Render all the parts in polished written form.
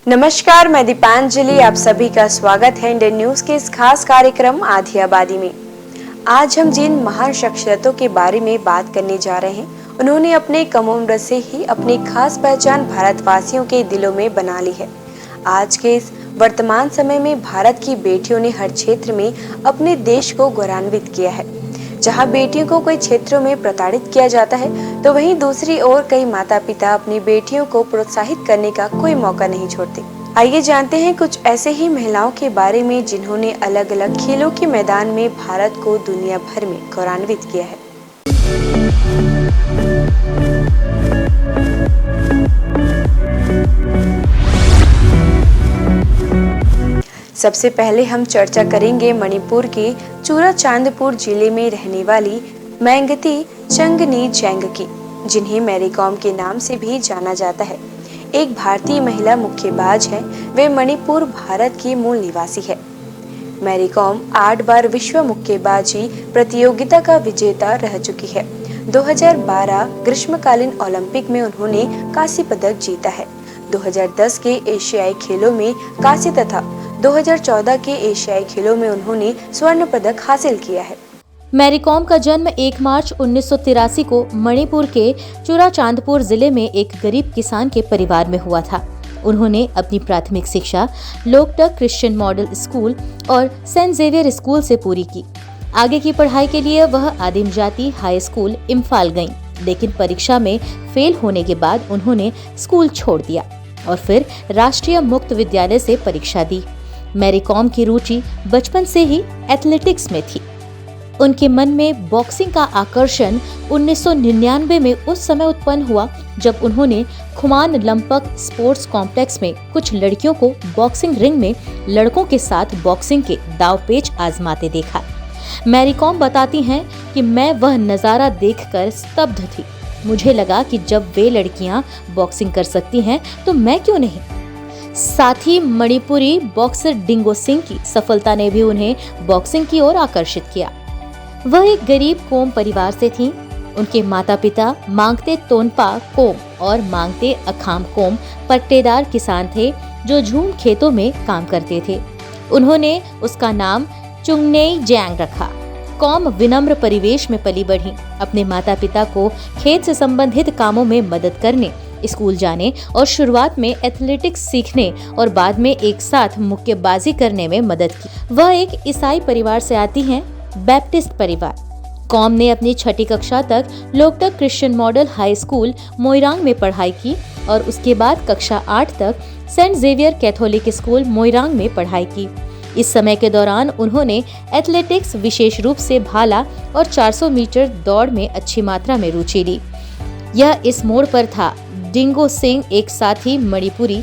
नमस्कार, मैं दीपांजलि। आप सभी का स्वागत है इंडियन न्यूज के इस खास कार्यक्रम आधी आबादी में। आज हम जिन महान शख्सियतों के बारे में बात करने जा रहे हैं, उन्होंने अपने कम उम्र से ही अपनी खास पहचान भारतवासियों के दिलों में बना ली है। आज के इस वर्तमान समय में भारत की बेटियों ने हर क्षेत्र में अपने देश को गौरवान्वित किया है। जहां बेटियों को कई क्षेत्रों में प्रताड़ित किया जाता है, तो वहीं दूसरी ओर कई माता पिता अपनी बेटियों को प्रोत्साहित करने का कोई मौका नहीं छोड़ते। आइए जानते हैं कुछ ऐसे ही महिलाओं के बारे में जिन्होंने अलग अलग खेलों के मैदान में भारत को दुनिया भर में गौरवान्वित किया है। सबसे पहले हम चर्चा करेंगे मणिपुर के चुराचांदपुर जिले में रहने वाली मैंगती चंगनी जैंग की, जिन्हें मैरी कॉम के नाम से भी जाना जाता है। एक भारतीय महिला मुक्केबाज है। वे मणिपुर भारत की मूल निवासी है। मैरी कॉम 8 बार विश्व मुक्केबाजी प्रतियोगिता का विजेता रह चुकी है। 2012 ग्रीष्मकालीन ओलंपिक में उन्होंने कांस्य पदक जीता है। 2010 के एशियाई खेलों में कांस्य तथा 2014 के एशियाई खेलों में उन्होंने स्वर्ण पदक हासिल किया है। मैरी कॉम का जन्म 1 मार्च 1983 को मणिपुर के चुराचांदपुर जिले में एक गरीब किसान के परिवार में हुआ था। उन्होंने अपनी प्राथमिक शिक्षा लोकटक क्रिश्चियन मॉडल स्कूल और सेंट जेवियर स्कूल से पूरी की। आगे की पढ़ाई के लिए वह आदिम जाति हाई स्कूल इम्फाल गईं, लेकिन परीक्षा में फेल होने के बाद उन्होंने स्कूल छोड़ दिया और फिर राष्ट्रीय मुक्त विद्यालय से परीक्षा दी। मैरी कॉम की रुचि बचपन से ही एथलेटिक्स में थी। उनके मन में बॉक्सिंग का आकर्षण 1999 में उस समय उत्पन्न हुआ जब उन्होंने खुमान लंपक स्पोर्ट्स कॉम्प्लेक्स में कुछ लड़कियों को बॉक्सिंग रिंग में लड़कों के साथ बॉक्सिंग के दांवपेच आजमाते देखा। मैरी कॉम बताती हैं कि मैं वह नजारा देखकर स्तब्ध थी। मुझे लगा कि जब वे लड़कियां बॉक्सिंग कर सकती हैं तो मैं क्यों नहीं। साथ ही मणिपुरी बॉक्सर डिंगो सिंह की सफलता ने भी उन्हें बॉक्सिंग की ओर आकर्षित किया। वह एक गरीब कोम परिवार से थीं। उनके माता पिता मांगते तोनपा कोम और मांगते अखाम कोम पट्टेदार किसान थे जो झूम खेतों में काम करते थे। उन्होंने उसका नाम चुंगनेई जैंग रखा। कॉम विनम्र परिवेश में पली बढ़ी। अपने माता पिता को खेत से संबंधित कामों में मदद करने, स्कूल जाने और शुरुआत में एथलेटिक्स सीखने और बाद में एक साथ मुक्केबाजी करने में मदद की। वह एक ईसाई परिवार से आती हैं, बैप्टिस्ट परिवार। कॉम ने अपनी 6ठी कक्षा तक Loktak Christian model high school Moirang में पढ़ाई की और उसके बाद कक्षा 8 तक saint Xavier Catholic school Moirang में पढ़ाई की। इस समय के दौरान उन्होंने एथलेटिक्स, विशेष रूप से भाला और 400 मीटर दौड़ में अच्छी मात्रा में रुचि ली। यह इस मोड़ पर था डिंगो सिंह एक साथी मणिपुरी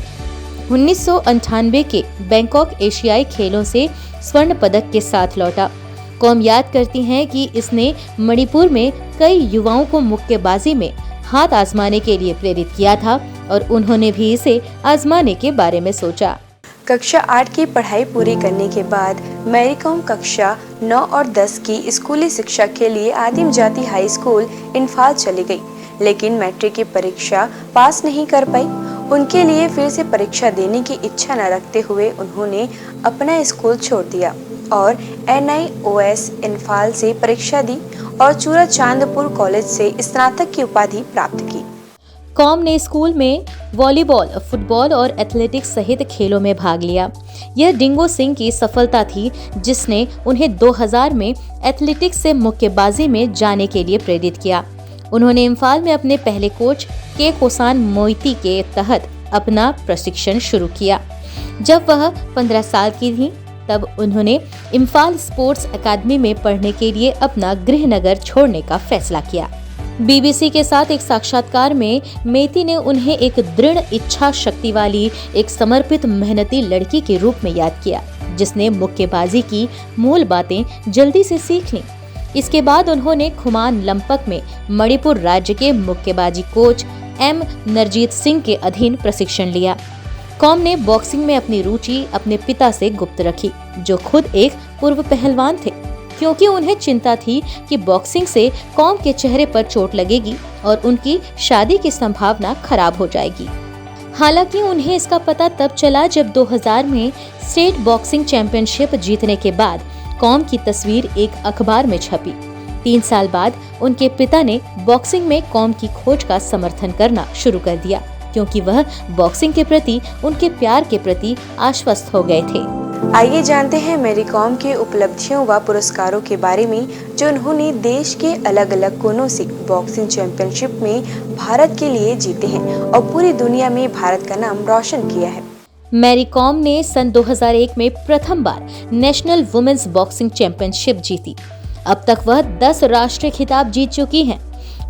1998 के बैंकॉक एशियाई खेलों से स्वर्ण पदक के साथ लौटा। कॉम याद करती हैं कि इसने मणिपुर में कई युवाओं को मुक्केबाजी में हाथ आजमाने के लिए प्रेरित किया था और उन्होंने भी इसे आजमाने के बारे में सोचा। कक्षा 8 की पढ़ाई पूरी करने के बाद मैरी कॉम कक्षा 9 और 10 की स्कूली शिक्षा के लिए आदिम जाति हाई स्कूल इम्फाल चली गई, लेकिन मैट्रिक की परीक्षा पास नहीं कर पाई। उनके लिए फिर से परीक्षा देने की इच्छा न रखते हुए उन्होंने अपना स्कूल छोड़ दिया और NIOS इम्फाल से परीक्षा दी और चुराचांदपुर कॉलेज से स्नातक की उपाधि प्राप्त की। कॉम ने स्कूल में वॉलीबॉल, फुटबॉल और एथलेटिक्स सहित खेलों में भाग लिया। यह डिंगो सिंह की सफलता थी जिसने उन्हें 2000 में एथलेटिक्स से मुक्केबाजी में जाने के लिए प्रेरित किया। उन्होंने इम्फाल में अपने पहले कोच के कोसान मोइती के तहत अपना प्रशिक्षण शुरू किया। जब वह 15 साल की थी तब उन्होंने इम्फाल स्पोर्ट्स अकादमी में पढ़ने के लिए अपना गृहनगर छोड़ने का फैसला किया। BBC के साथ एक साक्षात्कार में मेती ने उन्हें एक दृढ़ इच्छा शक्ति वाली, एक समर्पित मेहनती लड़की के रूप में याद किया, जिसने मुक्केबाजी की मूल बातें जल्दी से सीख लीं। इसके बाद उन्होंने खुमान लंपक में मणिपुर राज्य के मुक्केबाजी कोच M नरजीत सिंह के अधीन प्रशिक्षण लिया। कॉम ने बॉक्सिंग में अपनी रुचि अपने पिता से गुप्त रखी, जो खुद एक पूर्व पहलवान थे, क्योंकि उन्हें चिंता थी कि बॉक्सिंग से कॉम के चेहरे पर चोट लगेगी और उनकी शादी की संभावना खराब हो जाएगी। हालांकि उन्हें इसका पता तब चला जब 2000 में स्टेट बॉक्सिंग चैंपियनशिप जीतने के बाद कॉम की तस्वीर एक अखबार में छपी। 3 साल बाद उनके पिता ने बॉक्सिंग में कॉम की खोज का समर्थन करना शुरू कर दिया, क्योंकि वह बॉक्सिंग के प्रति उनके प्यार के प्रति आश्वस्त हो गए थे। आइए जानते हैं मैरी कॉम के उपलब्धियों व पुरस्कारों के बारे में जो उन्होंने देश के अलग अलग कोनों से बॉक्सिंग चैंपियनशिप में भारत के लिए जीते हैं और पूरी दुनिया में भारत का नाम रोशन किया है। मैरी कॉम ने सन 2001 में प्रथम बार नेशनल वुमेन्स बॉक्सिंग चैंपियनशिप जीती। अब तक वह 10 राष्ट्रीय खिताब जीत चुकी हैं।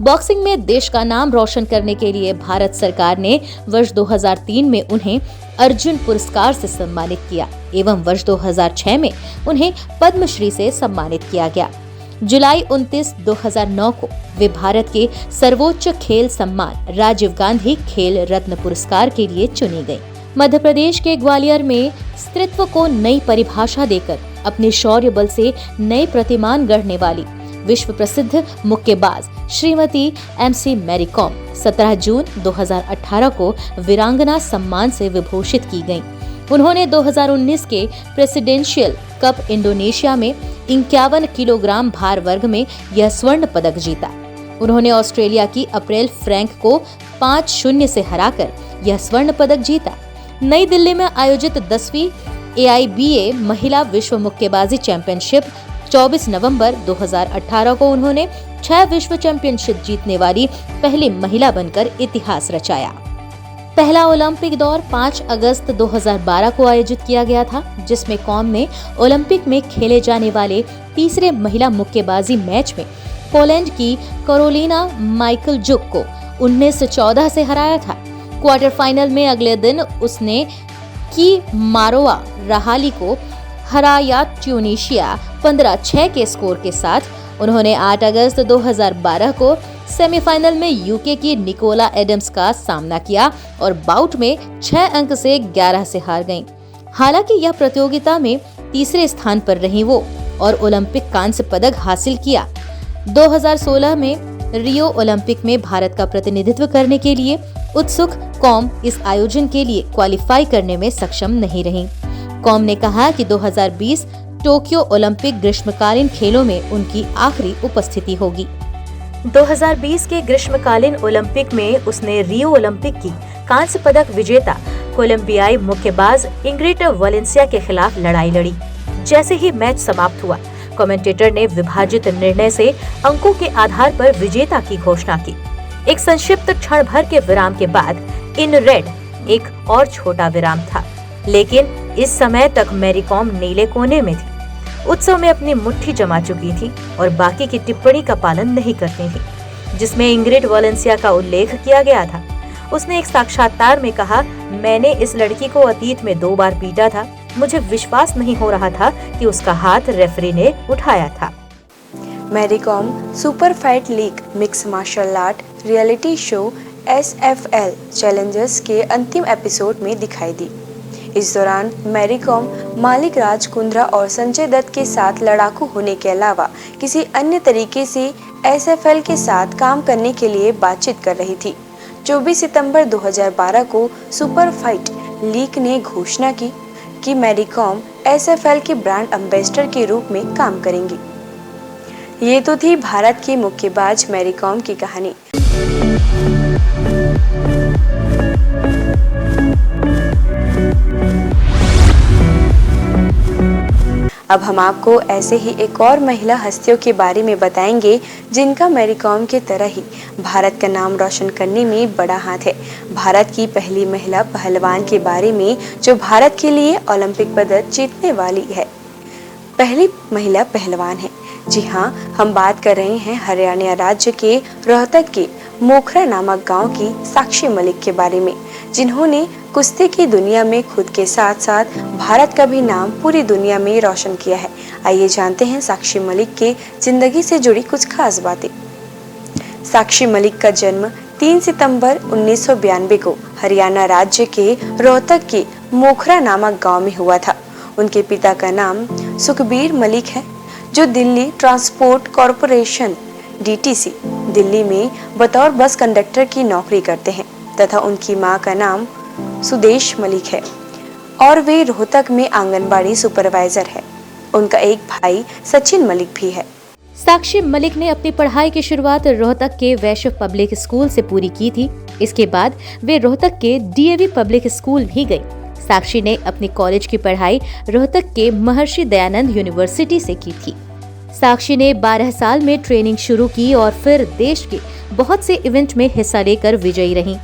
बॉक्सिंग में देश का नाम रोशन करने के लिए भारत सरकार ने वर्ष 2003 में उन्हें अर्जुन पुरस्कार से सम्मानित किया एवं वर्ष 2006 में उन्हें पद्मश्री से सम्मानित किया गया। जुलाई 29, 2009 को वे भारत के सर्वोच्च खेल सम्मान राजीव गांधी खेल रत्न पुरस्कार के लिए चुनी गयी। मध्य प्रदेश के ग्वालियर में स्त्रीत्व को नई परिभाषा देकर अपने शौर्य बल से नए प्रतिमान गढ़ने वाली विश्व प्रसिद्ध मुक्केबाज श्रीमती MC मैरी कॉम 17 जून 2018 को वीरांगना सम्मान से विभूषित की गयीं। उन्होंने 2019 के प्रेसिडेंशियल कप इंडोनेशिया में 51 किलोग्राम भार वर्ग में यह स्वर्ण पदक जीता। उन्होंने ऑस्ट्रेलिया की अप्रैल फ्रैंक को 5-0 से हराकर यह स्वर्ण पदक जीता। नई दिल्ली में आयोजित 10वीं AIBA महिला विश्व मुक्केबाजी चैंपियनशिप 24 नवंबर 2018 को उन्होंने 6 विश्व चैंपियनशिप जीतने वाली पहली महिला बनकर इतिहास रचाया। पहला ओलंपिक दौर 5 अगस्त 2012 को आयोजित किया गया था, जिसमें कॉम ने ओलंपिक में खेले जाने वाले तीसरे महिला मुक्केबाजी मैच में पोलैंड की कैरोलिना माइकलजुक को 19-14 से हराया था। क्वार्टर फाइनल में अगले दिन उसने की मारोवा राहाली को हराया। ट्यूनीशिया 15-6 के स्कोर के साथ उन्होंने 8 अगस्त 2012 को सेमीफाइनल में यूके की निकोला एडम्स का सामना किया और बाउट में 6 अंक से 11 से हार गईं। हालांकि यह प्रतियोगिता में तीसरे स्थान पर रही वो और ओलंपिक कांस्य पदक हासिल किया। 2016 में रियो ओलंपिक में भारत का प्रतिनिधित्व करने के लिए उत्सुक कॉम इस आयोजन के लिए क्वालिफाई करने में सक्षम नहीं रही। कॉम ने कहा कि 2020 टोक्यो ओलंपिक ग्रीष्मकालीन खेलों में उनकी आखिरी उपस्थिति होगी। 2020 के ग्रीष्मकालीन ओलंपिक में उसने रियो ओलंपिक की कांस्य पदक विजेता कोलंबियाई मुक्केबाज इंग्रिड वलेंसिया के खिलाफ लड़ाई लड़ी। जैसे ही मैच समाप्त हुआ, कमेंटेटर ने विभाजित निर्णय से अंकों के आधार पर विजेता की घोषणा की। एक संक्षिप्त क्षण भर के विराम के बाद इन रेड एक और छोटा विराम था, लेकिन इस समय तक मैरी कॉम नीले कोने में थी। उत्सव में अपनी मुट्ठी जमा चुकी थी और बाकी की टिप्पणी का पालन नहीं करती थी, जिसमें इंग्रिड वलेंसिया का उल्लेख किया गया था। उसने एक साक्षात्कार में कहा, मैंने इस लड़की को अतीत में 2 बार पीटा था। मुझे विश्वास नहीं हो रहा था कि उसका हाथ रेफरी ने उठाया था। Mary Kom super fight league mix martial art reality show SFL challengers के अंतिम एपिसोड में दिखाई दी। इस दौरान मैरी कॉम मालिक राज कुंद्रा और संजय दत्त के साथ लड़ाकू होने के अलावा किसी अन्य तरीके से SFL के साथ काम करने के लिए बातचीत कर रही थी। 24 सितंबर 2012 को सुपर फाइट लीग ने घोषणा की कि मैरी कॉम SFL के ब्रांड एम्बेसडर के रूप में काम करेंगी। ये तो थी भारत की मुक्केबाज मैरी कॉम की कहानी। अब हम आपको ऐसे ही एक और महिला हस्तियों के बारे में बताएंगे जिनका मैरी कॉम की तरह ही भारत का नाम रोशन करने में बड़ा हाथ है। भारत की पहली महिला पहलवान के बारे में जो भारत के लिए ओलंपिक पदक जीतने वाली है, पहली महिला पहलवान है। जी हाँ, हम बात कर रहे हैं हरियाणा राज्य के रोहतक के मोखरा नामक गांव की साक्षी मलिक के बारे में, जिन्होंने कुश्ती की दुनिया में खुद के साथ साथ भारत का भी नाम पूरी दुनिया में रोशन किया है। आइए जानते हैं साक्षी मलिक के जिंदगी से जुड़ी कुछ खास बातें। साक्षी मलिक का जन्म 3 सितंबर 1992 को हरियाणा राज्य के रोहतक के मोखरा नामक गांव में हुआ था। उनके पिता का नाम सुखबीर मलिक है, जो Delhi transport corporation DTC Delhi में बतौर बस कंडक्टर की नौकरी करते हैं, तथा उनकी मां का नाम सुदेश मलिक है और वे रोहतक में आंगनबाड़ी सुपरवाइजर है। उनका एक भाई सचिन मलिक भी है। साक्षी मलिक ने अपनी पढ़ाई की शुरुआत रोहतक के वैश्य पब्लिक स्कूल से पूरी की थी। इसके बाद वे रोहतक के डीएवी पब्लिक स्कूल भी गई। साक्षी ने अपनी कॉलेज की पढ़ाई रोहतक के महर्षि दयानंद यूनिवर्सिटी से की थी। साक्षी ने 12 साल में ट्रेनिंग शुरू की और फिर देश के बहुत से इवेंट में हिस्सा लेकर विजयी रहीं।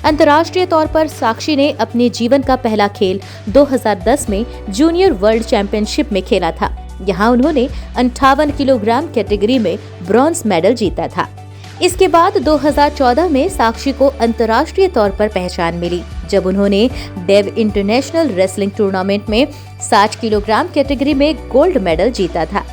अंतर्राष्ट्रीय तौर पर साक्षी ने अपने जीवन का पहला खेल 2010 में जूनियर वर्ल्ड चैंपियनशिप में खेला था। यहाँ उन्होंने 58 किलोग्राम कैटेगरी में ब्रॉन्ज मेडल जीता था। इसके बाद 2014 में साक्षी को अंतर्राष्ट्रीय तौर पर पहचान मिली जब उन्होंने डेव इंटरनेशनल रेसलिंग टूर्नामेंट में 60 किलोग्राम कैटेगरी में गोल्ड मेडल जीता था।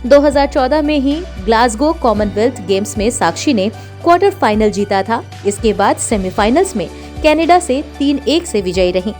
2014 में ही ग्लासगो कॉमनवेल्थ गेम्स में साक्षी ने क्वार्टर फाइनल जीता था। इसके बाद सेमीफाइनल्स में कनाडा से 3-1 से विजयी रहीं।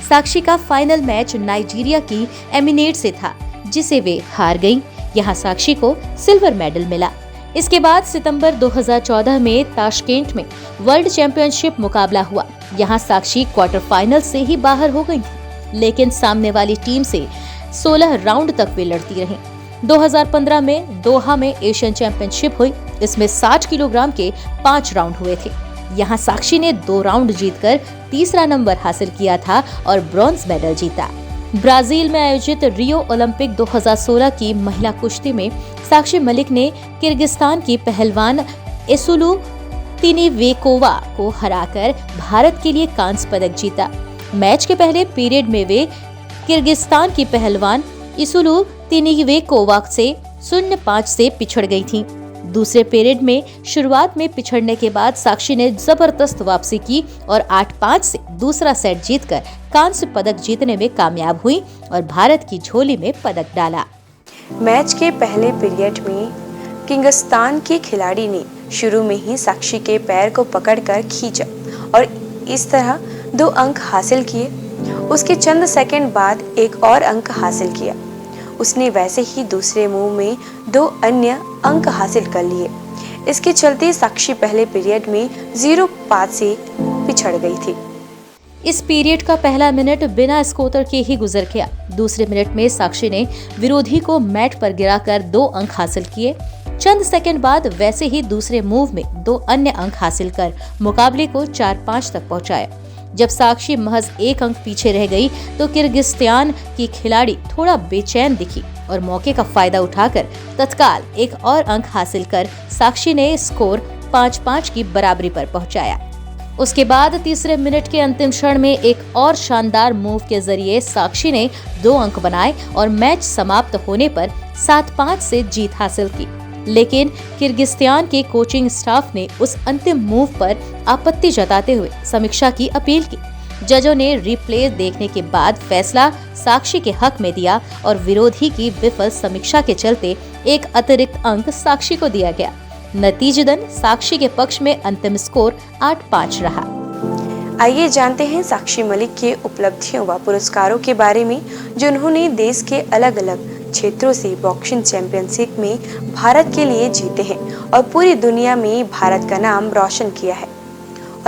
साक्षी का फाइनल मैच नाइजीरिया की एमिनेट से था जिसे वे हार गईं। यहाँ साक्षी को सिल्वर मेडल मिला। इसके बाद सितंबर 2014 में ताशकेंट में वर्ल्ड चैंपियनशिप मुकाबला हुआ। यहाँ साक्षी क्वार्टर फाइनल से ही बाहर हो गई थी, लेकिन सामने वाली टीम से 16 राउंड तक वे लड़ती रहीं। 2015 में दोहा में एशियन चैंपियनशिप हुई। इसमें 60 किलोग्राम के 5 राउंड हुए थे। यहाँ साक्षी ने 2 राउंड जीतकर तीसरा नंबर हासिल किया था और ब्रॉन्ज मेडल जीता। ब्राजील में आयोजित रियो ओलंपिक 2016 की महिला कुश्ती में साक्षी मलिक ने किर्गिस्तान की पहलवान एसुलू तिनिवेकोवा को हराकर भारत के लिए कांस्य पदक जीता। मैच के पहले पीरियड में वे किर्गिस्तान की पहलवान इसुलू तिनिवेकोवा से 0-5 से पिछड़ गई थीं। दूसरे पीरियड में शुरुआत में पिछड़ने के बाद साक्षी ने जबरदस्त वापसी की और 8-5 से दूसरा सेट जीतकर कांस्य पदक जीतने में कामयाब हुई और भारत की झोली में पदक डाला। मैच के पहले पीरियड में किर्गिस्तान के खिलाड़ी ने शुरू में ही साक्षी के पैर को पकड़कर खींचा और इस तरह 2 अंक हासिल किए। उसके चंद सेकंड बाद एक और अंक हासिल किया। उसने वैसे ही दूसरे मूव में 2 अन्य अंक हासिल कर लिए। इसके चलते साक्षी पहले पीरियड में 0-5 से पिछड़ गई थी। इस पीरियड का पहला मिनट बिना स्कोर के ही गुजर गया। दूसरे मिनट में साक्षी ने विरोधी को मैट पर गिराकर 2 अंक हासिल किए। चंद सेकंड बाद वैसे ही दूसरे मूव में 2 अन्य अंक हासिल कर मुकाबले को 4-5 तक पहुंचाया। जब साक्षी महज 1 अंक पीछे रह गई तो किर्गिस्तान की खिलाड़ी थोड़ा बेचैन दिखी और मौके का फायदा उठाकर तत्काल एक और अंक हासिल कर साक्षी ने स्कोर 5-5 की बराबरी पर पहुंचाया। उसके बाद तीसरे मिनट के अंतिम क्षण में एक और शानदार मूव के जरिए साक्षी ने 2 अंक बनाए और मैच समाप्त होने पर 7-5 से जीत हासिल की। लेकिन किर्गिस्तान के कोचिंग स्टाफ ने उस अंतिम मूव पर आपत्ति जताते हुए समीक्षा की अपील की। जजों ने रिप्ले देखने के बाद फैसला साक्षी के हक में दिया और विरोधी की विफल समीक्षा के चलते एक अतिरिक्त अंक साक्षी को दिया गया। नतीजतन साक्षी के पक्ष में अंतिम स्कोर 8-5 रहा। आइए जानते हैं साक्षी मलिक के उपलब्धियों व पुरस्कारों के बारे में जो उन्होंने देश के अलग अलग क्षेत्रों से बॉक्सिंग चैंपियनशिप में भारत के लिए जीते हैं और पूरी दुनिया में भारत का नाम रोशन किया है।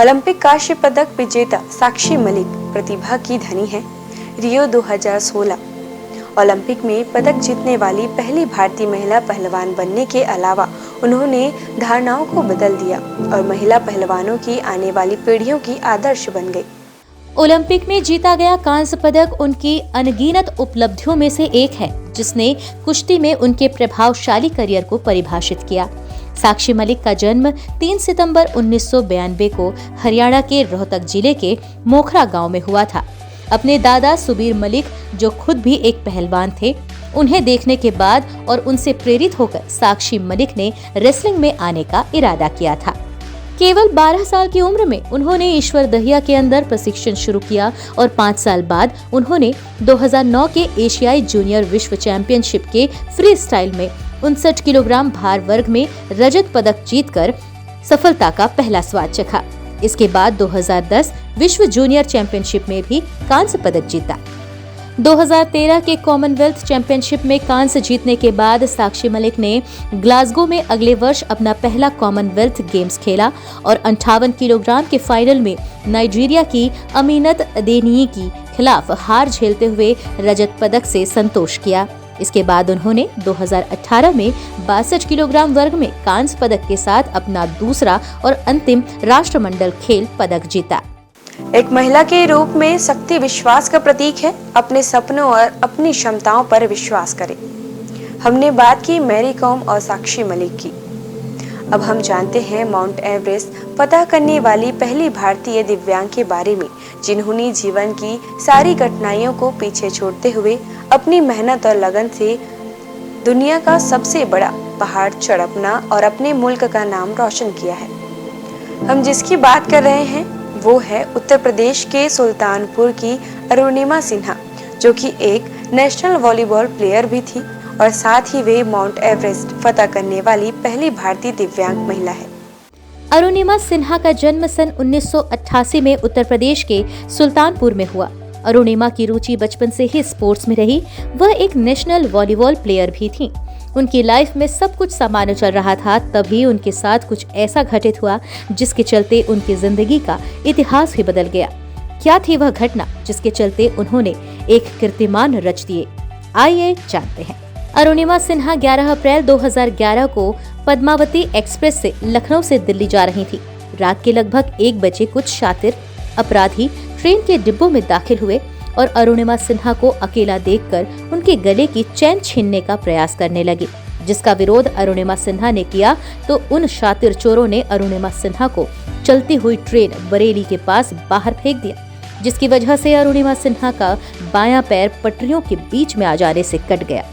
ओलंपिक कांस्य पदक विजेता साक्षी मलिक प्रतिभा की धनी है। रियो 2016 ओलंपिक में पदक जीतने वाली पहली भारतीय महिला पहलवान बनने के अलावा उन्होंने धारणाओं को बदल दिया और महिला पहलवानों की आने वाली पीढ़ियों की आदर्श बन गई। ओलंपिक में जीता गया कांस्य पदक उनकी अनगिनत उपलब्धियों में से एक है जिसने कुश्ती में उनके प्रभावशाली करियर को परिभाषित किया। साक्षी मलिक का जन्म 3 सितंबर 1992 को हरियाणा के रोहतक जिले के मोखरा गांव में हुआ था। अपने दादा सुबीर मलिक जो खुद भी एक पहलवान थे, उन्हें देखने के बाद और उनसे प्रेरित होकर साक्षी मलिक ने रेसलिंग में आने का इरादा किया था। केवल 12 साल की उम्र में उन्होंने ईश्वर दहिया के अंदर प्रशिक्षण शुरू किया और 5 साल बाद उन्होंने 2009 के एशियाई जूनियर विश्व चैंपियनशिप के फ्री स्टाइल में 59 किलोग्राम भार वर्ग में रजत पदक जीतकर सफलता का पहला स्वाद चखा। इसके बाद 2010 विश्व जूनियर चैंपियनशिप में भी कांस्य पदक जीता। 2013 के कॉमनवेल्थ चैंपियनशिप में कांस्य जीतने के बाद साक्षी मलिक ने ग्लासगो में अगले वर्ष अपना पहला कॉमनवेल्थ गेम्स खेला और 58 किलोग्राम के फाइनल में नाइजीरिया की अमीनत अदेनिyi के खिलाफ हार झेलते हुए रजत पदक से संतोष किया। इसके बाद उन्होंने 2018 में 62 किलोग्राम वर्ग में कांस्य पदक के साथ अपना दूसरा और अंतिम राष्ट्रमंडल खेल पदक जीता। एक महिला के रूप में शक्ति विश्वास का प्रतीक है। अपने सपनों और अपनी क्षमताओं पर विश्वास करें। हमने बात की मैरी कॉम और साक्षी मलिक की। अब हम जानते हैं माउंट एवरेस्ट फतह करने वाली पहली भारतीय दिव्यांग के बारे में, जिन्होंने जीवन की सारी कठिनाइयों को पीछे छोड़ते हुए अपनी मेहनत और लगन से दुनिया का सबसे बड़ा पहाड़ चढ़ अपना और अपने मुल्क का नाम रोशन किया है। हम जिसकी बात कर रहे हैं वो है उत्तर प्रदेश के सुल्तानपुर की अरुणिमा सिन्हा, जो कि एक नेशनल वॉलीबॉल प्लेयर भी थी और साथ ही वे माउंट एवरेस्ट फतह करने वाली पहली भारतीय दिव्यांग महिला है। अरुणिमा सिन्हा का जन्म सन 1988 में उत्तर प्रदेश के सुल्तानपुर में हुआ। अरुणिमा की रुचि बचपन से ही स्पोर्ट्स में रही। वह एक नेशनल वॉलीबॉल प्लेयर भी थी। उनकी लाइफ में सब कुछ सामान्य चल रहा था, तभी उनके साथ कुछ ऐसा घटित हुआ जिसके चलते उनकी जिंदगी का इतिहास ही बदल गया। क्या थी वह घटना जिसके चलते उन्होंने एक कीर्तिमान रच दिए? आइए जानते हैं। अरुणिमा सिन्हा 11 अप्रैल 2011 को पद्मावती एक्सप्रेस से लखनऊ से दिल्ली जा रही थी। रात के लगभग 1 बजे कुछ शातिर अपराधी ट्रेन के डिब्बों में दाखिल हुए और अरुणिमा सिन्हा को अकेला देखकर उनके गले की चैन छीनने का प्रयास करने लगे, जिसका विरोध अरुणिमा सिन्हा ने किया तो उन शातिर चोरों ने अरुणिमा सिन्हा को चलती हुई ट्रेन बरेली के पास बाहर फेंक दिया, जिसकी वजह से अरुणिमा सिन्हा का बायां पैर पटरियों के बीच में आ जाने से कट गया।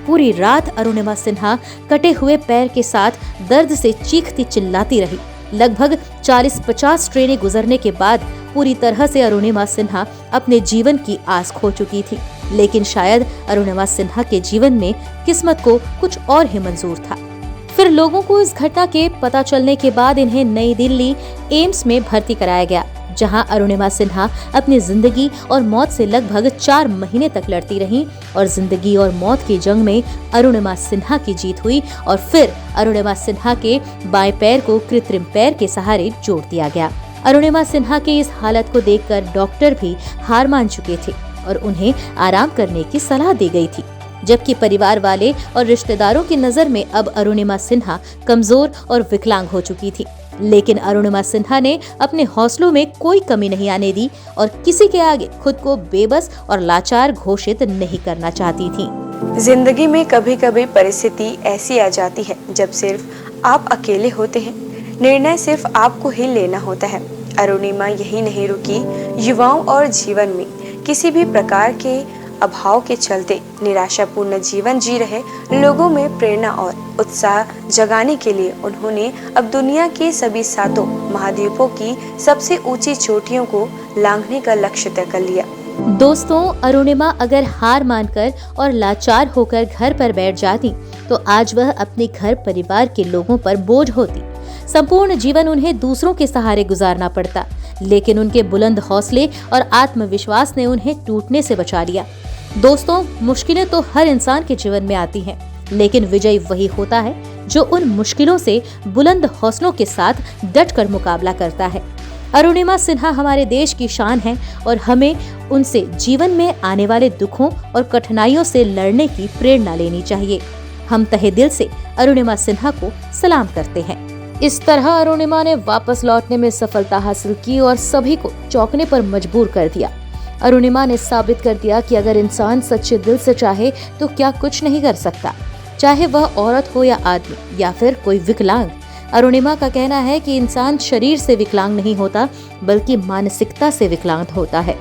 पूरी रात अरुणिमा सिन्हा कटे हुए पैर के साथ दर्द से चीखती चिल्लाती रही। लगभग 40-50 ट्रेनें गुजरने के बाद पूरी तरह से अरुणिमा सिन्हा अपने जीवन की आस खो चुकी थी, लेकिन शायद अरुणिमा सिन्हा के जीवन में किस्मत को कुछ और ही मंजूर था। फिर लोगों को इस घटना के पता चलने के बाद इन्हें नई दिल्ली एम्स में भर्ती कराया गया, जहां अरुणिमा सिन्हा अपनी जिंदगी और मौत से लगभग 4 महीने तक लड़ती रहीं और जिंदगी और मौत की जंग में अरुणिमा सिन्हा की जीत हुई और फिर अरुणिमा सिन्हा के बाएं पैर को कृत्रिम पैर के सहारे जोड़ दिया गया। अरुणिमा सिन्हा की इस हालत को देखकर डॉक्टर भी हार मान चुके थे और उन्हें आराम करने की सलाह दी गई थी, जबकि परिवार वाले और रिश्तेदारों की नजर में अब अरुणिमा सिन्हा कमजोर और विकलांग हो चुकी थी। लेकिन अरुणिमा सिन्हा ने अपने हौसलों में कोई कमी नहीं आने दी और किसी के आगे खुद को बेबस और लाचार घोषित नहीं करना चाहती थी। जिंदगी में कभी कभी परिस्थिति ऐसी आ जाती है जब सिर्फ आप अकेले होते हैं। निर्णय सिर्फ आपको ही लेना होता है। अरुणिमा यही नहीं रुकी। युवाओं और जीवन में किसी भी प्रकार के अभाव के चलते निराशापूर्ण जीवन जी रहे लोगों में प्रेरणा और उत्साह जगाने के लिए उन्होंने अब दुनिया के सभी 7 महाद्वीपों की सबसे ऊंची चोटियों को लांघने का लक्ष्य तय कर लिया। दोस्तों, अरुणिमा अगर हार मानकर और लाचार होकर घर पर बैठ जाती तो आज वह अपने घर परिवार के लोगों पर बोझ होती। संपूर्ण जीवन उन्हें दूसरों के सहारे गुजारना पड़ता, लेकिन उनके बुलंद हौसले और आत्मविश्वास ने उन्हें टूटने से बचा लिया। दोस्तों, मुश्किलें तो हर इंसान के जीवन में आती हैं, लेकिन विजयी वही होता है जो उन मुश्किलों से बुलंद हौसलों के साथ डटकर मुकाबला करता है। अरुणिमा सिन्हा हमारे देश की शान है और हमें उनसे जीवन में आने वाले दुखों और कठिनाइयों से लड़ने की प्रेरणा लेनी चाहिए। हम तहे दिल से अरुणिमा सिन्हा को सलाम करते हैं। इस तरह अरुणिमा ने वापस लौटने में सफलता हासिल की और सभी को चौंकने पर मजबूर कर दिया। अरुणिमा ने साबित कर दिया कि अगर इंसान सच्चे दिल से चाहे तो क्या कुछ नहीं कर सकता, चाहे वह औरत हो या आदमी या फिर कोई विकलांग। अरुणिमा का कहना है कि इंसान शरीर से विकलांग नहीं होता बल्कि मानसिकता से विकलांग होता है।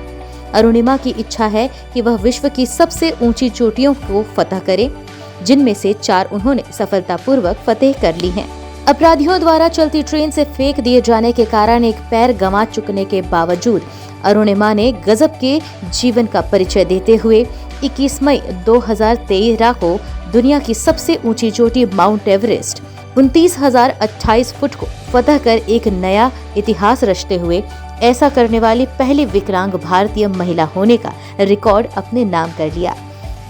अरुणिमा की इच्छा है कि वह विश्व की सबसे ऊंची चोटियों को फतह करे, जिनमें से 4 उन्होंने सफलतापूर्वक फतेह कर ली हैं। अपराधियों द्वारा चलती ट्रेन से फेंक दिए जाने के कारण एक पैर गंवा चुकने के बावजूद अरुणिमा ने गजब के जीवन का परिचय देते हुए 21 मई 2013 को दुनिया की सबसे ऊंची चोटी माउंट एवरेस्ट 29,028 फुट को फतह कर एक नया इतिहास रचते हुए ऐसा करने वाली पहली विकलांग भारतीय महिला होने का रिकॉर्ड अपने नाम कर लिया।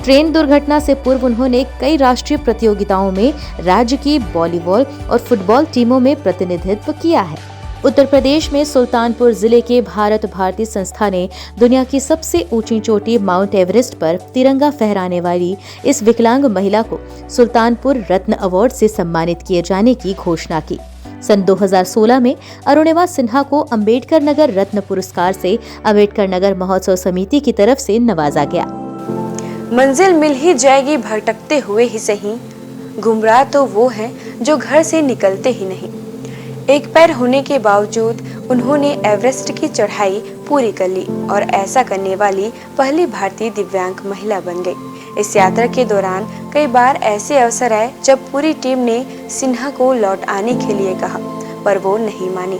ट्रेन दुर्घटना से पूर्व उन्होंने कई राष्ट्रीय प्रतियोगिताओं में राज्य की वॉलीबॉल और फुटबॉल टीमों में प्रतिनिधित्व किया है। उत्तर प्रदेश में सुल्तानपुर जिले के भारत भारती संस्था ने दुनिया की सबसे ऊंची चोटी माउंट एवरेस्ट पर तिरंगा फहराने वाली इस विकलांग महिला को सुल्तानपुर रत्न अवार्ड से सम्मानित किए जाने की घोषणा की। सन 2016 में अरुणिमा सिन्हा को अंबेडकर नगर रत्न पुरस्कार से अंबेडकर नगर महोत्सव समिति की तरफ से नवाजा गया। मंजिल मिल ही जाएगी भटकते हुए ही सही, गुमराह तो वो है जो घर से निकलते ही नहीं। एक पैर होने के बावजूद उन्होंने एवरेस्ट की चढ़ाई पूरी कर ली और ऐसा करने वाली पहली भारतीय दिव्यांग महिला बन गई। इस यात्रा के दौरान कई बार ऐसे अवसर आए जब पूरी टीम ने सिन्हा को लौट आने के लिए कहा, पर वो नहीं मानी।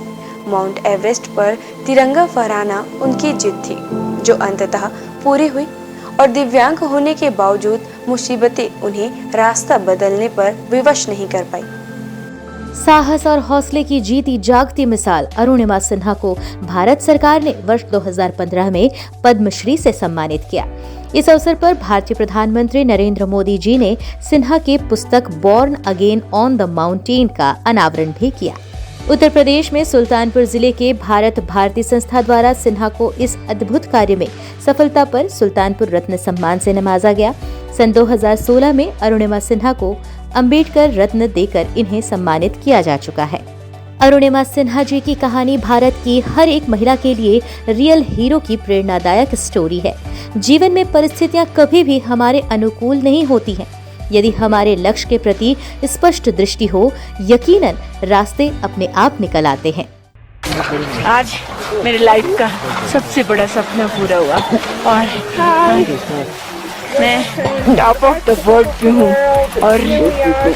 माउंट एवरेस्ट पर तिरंगा फहराना उनकी जिद थी, जो अंततः पूरी हुई और दिव्यांग होने के बावजूद मुसीबतें उन्हें रास्ता बदलने पर विवश नहीं कर पाई। साहस और हौसले की जीती जागती मिसाल अरुणिमा सिन्हा को भारत सरकार ने वर्ष 2015 में पद्मश्री से सम्मानित किया। इस अवसर पर भारतीय प्रधानमंत्री नरेंद्र मोदी जी ने सिन्हा की पुस्तक born again on the mountain का अनावरण भी किया। उत्तर प्रदेश में सुल्तानपुर जिले के भारत भारती संस्था द्वारा सिन्हा को इस अद्भुत कार्य में सफलता पर सुल्तानपुर रत्न सम्मान से नवाजा गया। सन 2016 में अरुणिमा सिन्हा को अंबेडकर रत्न देकर इन्हें सम्मानित किया जा चुका है। अरुणिमा सिन्हा जी की कहानी भारत की हर एक महिला के लिए रियल हीरो की प्रेरणादायक स्टोरी है। जीवन में परिस्थितियां कभी भी हमारे अनुकूल नहीं होती हैं। यदि हमारे लक्ष्य के प्रति स्पष्ट दृष्टि हो, यकीनन रास्ते अपने आप निकल आते हैं। आज मेरे लाइफ का सबसे बड़ा सपना पूरा हुआ और मैं टॉप ऑफ द वर्ल्ड पे हूँ और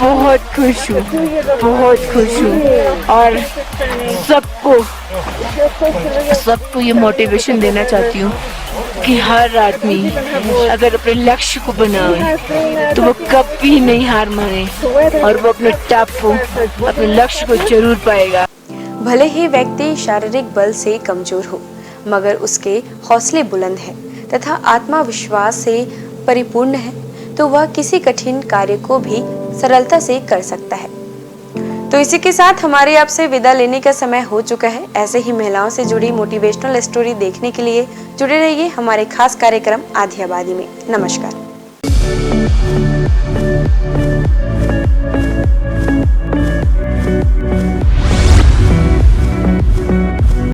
बहुत खुश हूँ और सबको ये मोटिवेशन देना चाहती हूँ कि हर आदमी अगर अपने लक्ष्य को बनाए तो वो कभी नहीं हार माने और वो अपने टॉप को, अपने लक्ष्य को जरूर पाएगा। भले ही व्यक्ति शारीरिक बल से कमजोर हो, मगर उसके हौसले बुलंद हैं तथा आत्मविश्वास से परिपूर्ण है, तो वह किसी कठिन कार्य को भी सरलता से कर सकता है। तो इसी के साथ हमारे आपसे विदा लेने का समय हो चुका है। ऐसे ही महिलाओं से जुड़ी मोटिवेशनल स्टोरी देखने के लिए जुड़े रहिए हमारे खास कार्यक्रम आधी आबादी में। नमस्कार।